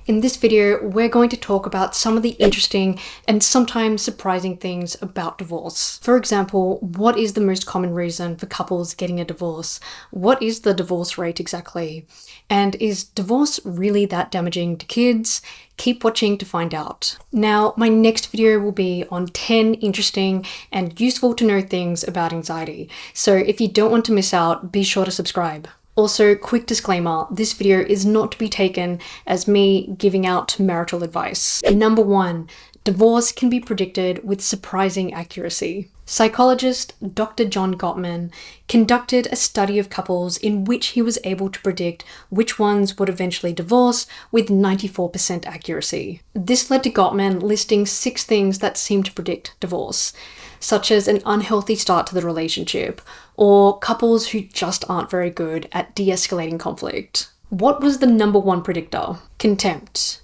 In this video, we're going to talk about some of the interesting and sometimes surprising things about divorce. For example, what is the most common reason for couples getting a divorce? What is the divorce rate exactly? And is divorce really that damaging to kids? Keep watching to find out. Now, my next video will be on 10 interesting and useful to know things about anxiety. So if you don't want to miss out, be sure to subscribe. Also, quick disclaimer, this video is not to be taken as me giving out marital advice. Number 1, divorce can be predicted with surprising accuracy. Psychologist Dr. John Gottman conducted a study of couples in which he was able to predict which ones would eventually divorce with 94% accuracy. This led to Gottman listing 6 things that seem to predict divorce, such as an unhealthy start to the relationship, or couples who just aren't very good at de-escalating conflict. What was the number 1 predictor? Contempt.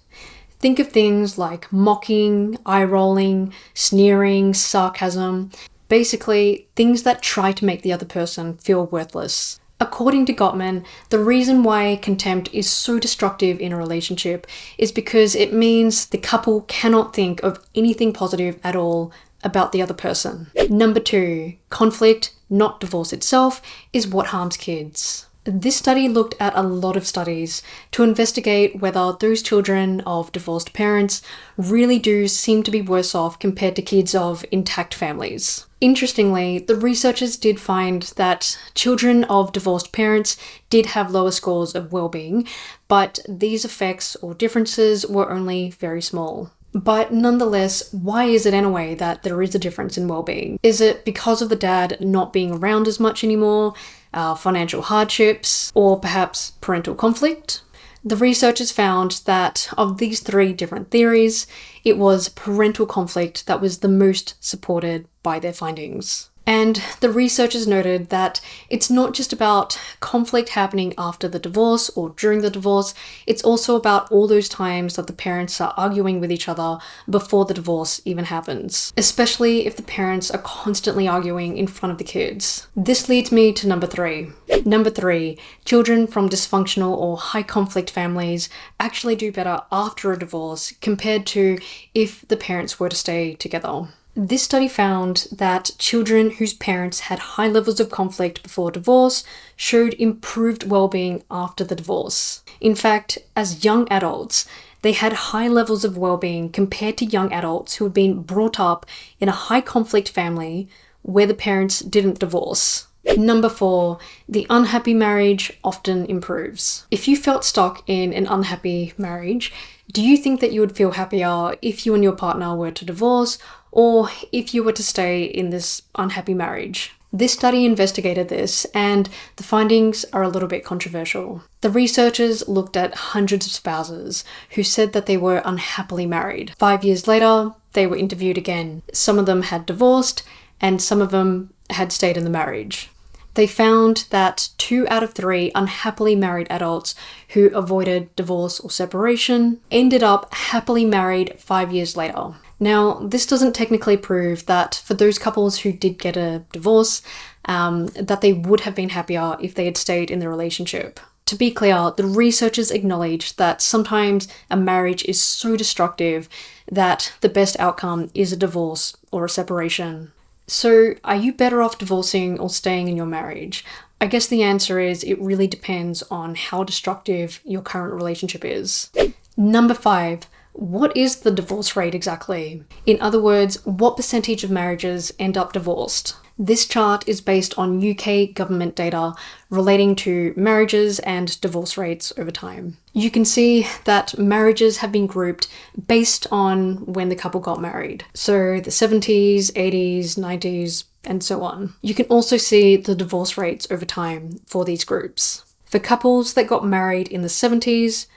Think of things like mocking, eye-rolling, sneering, sarcasm, basically things that try to make the other person feel worthless. According to Gottman, the reason why contempt is so destructive in a relationship is because it means the couple cannot think of anything positive at all about the other person. Number 2, conflict, not divorce itself, is what harms kids. This study looked at a lot of studies to investigate whether those children of divorced parents really do seem to be worse off compared to kids of intact families. Interestingly, the researchers did find that children of divorced parents did have lower scores of well-being, but these effects or differences were only very small. But nonetheless, why is it anyway that there is a difference in well-being? Is it because of the dad not being around as much anymore, financial hardships, or perhaps parental conflict? The researchers found that of these 3 different theories, it was parental conflict that was the most supported by their findings. And the researchers noted that it's not just about conflict happening after the divorce or during the divorce, it's also about all those times that the parents are arguing with each other before the divorce even happens, especially if the parents are constantly arguing in front of the kids. This leads me to number 3. Number 3, children from dysfunctional or high conflict families actually do better after a divorce compared to if the parents were to stay together. This study found that children whose parents had high levels of conflict before divorce showed improved well-being after the divorce. In fact, as young adults, they had high levels of well-being compared to young adults who had been brought up in a high conflict family where the parents didn't divorce. Number 4, the unhappy marriage often improves. If you felt stuck in an unhappy marriage, do you think that you would feel happier if you and your partner were to divorce, or if you were to stay in this unhappy marriage? This study investigated this, and the findings are a little bit controversial. The researchers looked at hundreds of spouses who said that they were unhappily married. 5 years later, they were interviewed again. Some of them had divorced, and some of them had stayed in the marriage. They found that 2 out of 3 unhappily married adults who avoided divorce or separation ended up happily married 5 years later. Now, this doesn't technically prove that for those couples who did get a divorce, that they would have been happier if they had stayed in the relationship. To be clear, the researchers acknowledge that sometimes a marriage is so destructive that the best outcome is a divorce or a separation. So, are you better off divorcing or staying in your marriage? I guess the answer is it really depends on how destructive your current relationship is. Number 5, what is the divorce rate exactly? In other words, what percentage of marriages end up divorced? This chart is based on UK government data relating to marriages and divorce rates over time. You can see that marriages have been grouped based on when the couple got married. So the 70s, 80s, 90s, and so on. You can also see the divorce rates over time for these groups. For couples that got married in the 70s,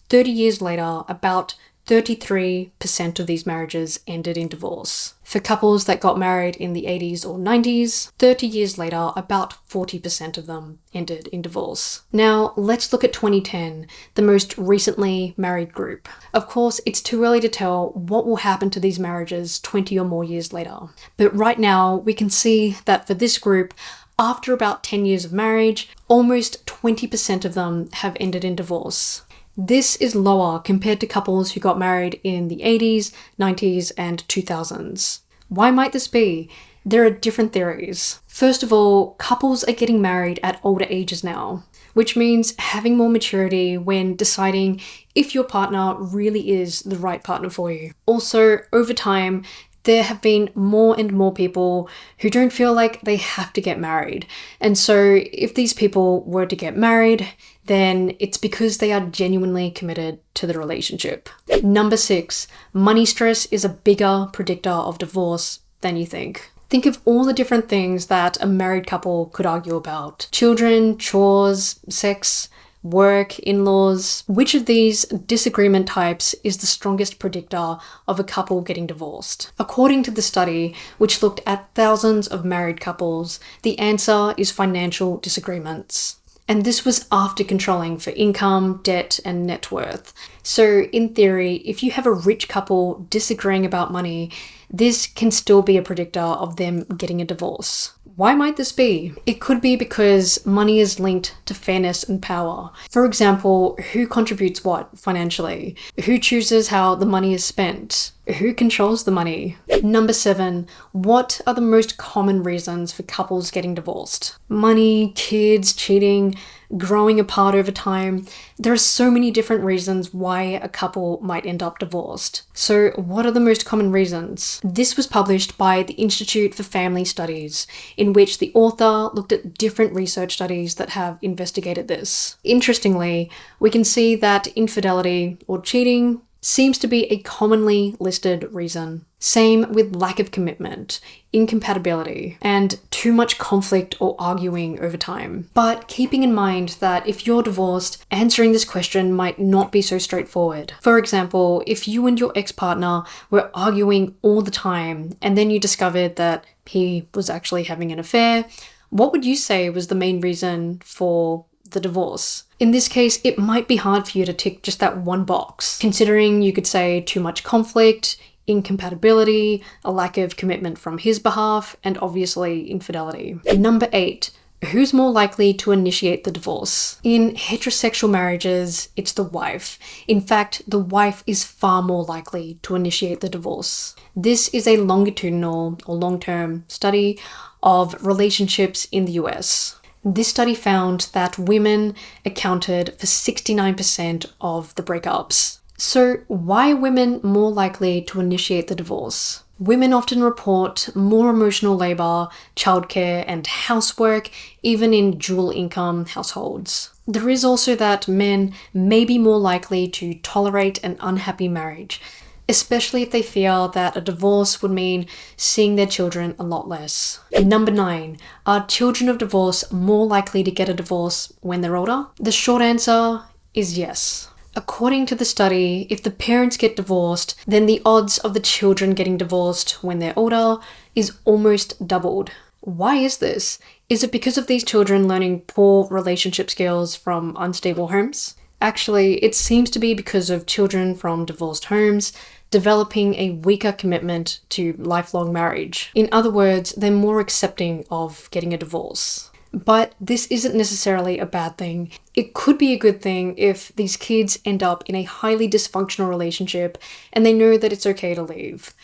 30 years later, about 33% of these marriages ended in divorce. For couples that got married in the 80s or 90s, 30 years later, about 40% of them ended in divorce. Now, let's look at 2010, the most recently married group. Of course, it's too early to tell what will happen to these marriages 20 or more years later. But right now, we can see that for this group, after about 10 years of marriage, almost 20% of them have ended in divorce. This is lower compared to couples who got married in the 80s, 90s, and 2000s. Why might this be? There are different theories. First of all, couples are getting married at older ages now, which means having more maturity when deciding if your partner really is the right partner for you. Also, over time, there have been more and more people who don't feel like they have to get married. And so if these people were to get married, then it's because they are genuinely committed to the relationship. Number 6, money stress is a bigger predictor of divorce than you think. Think of all the different things that a married couple could argue about. Children, chores, sex, work, in-laws. Which of these disagreement types is the strongest predictor of a couple getting divorced? According to the study, which looked at thousands of married couples, the answer is financial disagreements. And this was after controlling for income, debt, and net worth. So in theory, if you have a rich couple disagreeing about money, this can still be a predictor of them getting a divorce. Why might this be? It could be because money is linked to fairness and power. For example, who contributes what financially? Who chooses how the money is spent? Who controls the money? Number 7, what are the most common reasons for couples getting divorced? Money, kids, cheating, growing apart over time. There are so many different reasons why a couple might end up divorced. So what are the most common reasons? This was published by the Institute for Family Studies, in which the author looked at different research studies that have investigated this. Interestingly, we can see that infidelity or cheating seems to be a commonly listed reason. Same with lack of commitment, incompatibility, and too much conflict or arguing over time. But keeping in mind that if you're divorced, answering this question might not be so straightforward. For example, if you and your ex-partner were arguing all the time and then you discovered that he was actually having an affair, what would you say was the main reason for the divorce? In this case, it might be hard for you to tick just that one box, considering you could say too much conflict, incompatibility, a lack of commitment from his behalf, and obviously infidelity. Number 8, who's more likely to initiate the divorce? In heterosexual marriages, it's the wife. In fact, the wife is far more likely to initiate the divorce. This is a longitudinal or long-term study of relationships in the US. This study found that women accounted for 69% of the breakups. So why are women more likely to initiate the divorce? Women often report more emotional labor, childcare, and housework, even in dual income households. There is also that men may be more likely to tolerate an unhappy marriage, especially if they fear that a divorce would mean seeing their children a lot less. Number 9, are children of divorce more likely to get a divorce when they're older? The short answer is yes. According to the study, if the parents get divorced, then the odds of the children getting divorced when they're older is almost doubled. Why is this? Is it because of these children learning poor relationship skills from unstable homes? Actually, it seems to be because of children from divorced homes developing a weaker commitment to lifelong marriage. In other words, they're more accepting of getting a divorce. But this isn't necessarily a bad thing. It could be a good thing if these kids end up in a highly dysfunctional relationship and they know that it's okay to leave,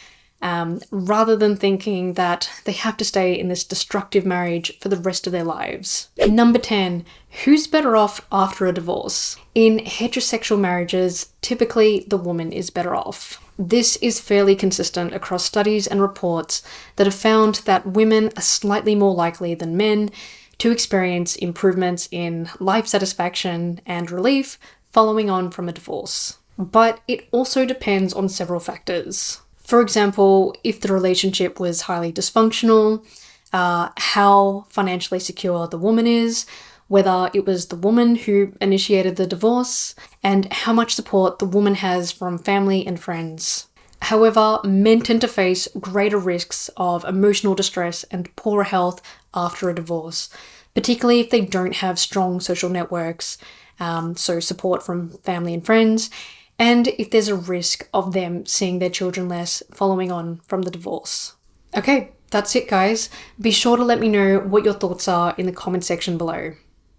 rather than thinking that they have to stay in this destructive marriage for the rest of their lives. Number 10, who's better off after a divorce? In heterosexual marriages, typically the woman is better off. This is fairly consistent across studies and reports that have found that women are slightly more likely than men to experience improvements in life satisfaction and relief following on from a divorce. But it also depends on several factors. For example, if the relationship was highly dysfunctional, how financially secure the woman is, whether it was the woman who initiated the divorce, and how much support the woman has from family and friends. However, men tend to face greater risks of emotional distress and poorer health after a divorce, particularly if they don't have strong social networks, so support from family and friends, and if there's a risk of them seeing their children less following on from the divorce. Okay, that's it guys. Be sure to let me know what your thoughts are in the comment section below.